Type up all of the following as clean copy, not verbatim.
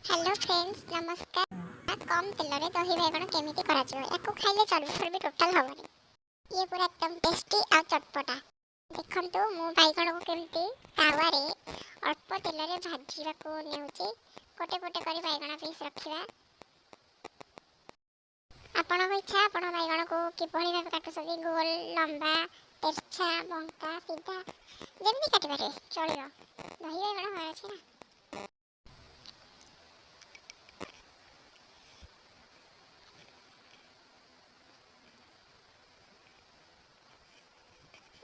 Hello friends नमस्कार। कम तेल रे दही बैगण केमिति करा जिवो एको खाइले चर्बी फर्बी टोटल हबनी। ये पूरा एकदम टेस्टी आ चटपटा। देखंतु मु बैगण को केमिति तावा रे अल्प तेल रे भाजीबा को नेउची। कोटे कोटे करी बैगण पीस रखिबा। आपण को इच्छा आपण बैगण को किभଳି भाबे काटुसती गोल लंबा तेरछा बंका सीधा जेमिति काटी पारे चलियो। दही बैगण हमार अछि ना।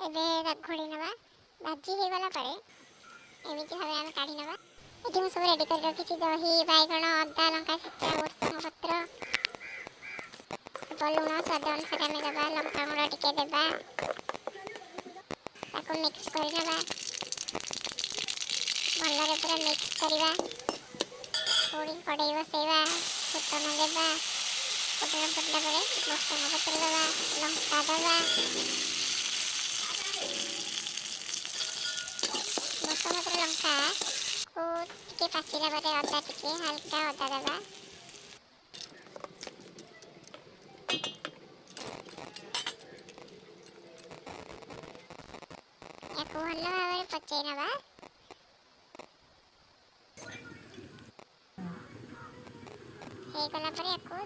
एबे घोड़ी नबा भाजी हे गला परे एमिति भाबे हम काढी नबा। एठी हम सब रेडी कर रखिछि दही बैगण अदा लंका छेचा भृसंग पत्र लुण स्वाद अनुसार में देबा लंका गुंड टिके देबा ताको मिक्स कर नबा भल्ला रे पूरा मिक्स करबा। थोड़ी कढ़ाई बसेबा फुटन देबा फुटन फुटला परे भृसंग पत्र देबा लंका देबा भृसंग लंका को टिके पाचिला परे अदा टिके हल्का अदा देबा। याको भल्ला भाबरे पचेई नबा। हे गला परे याको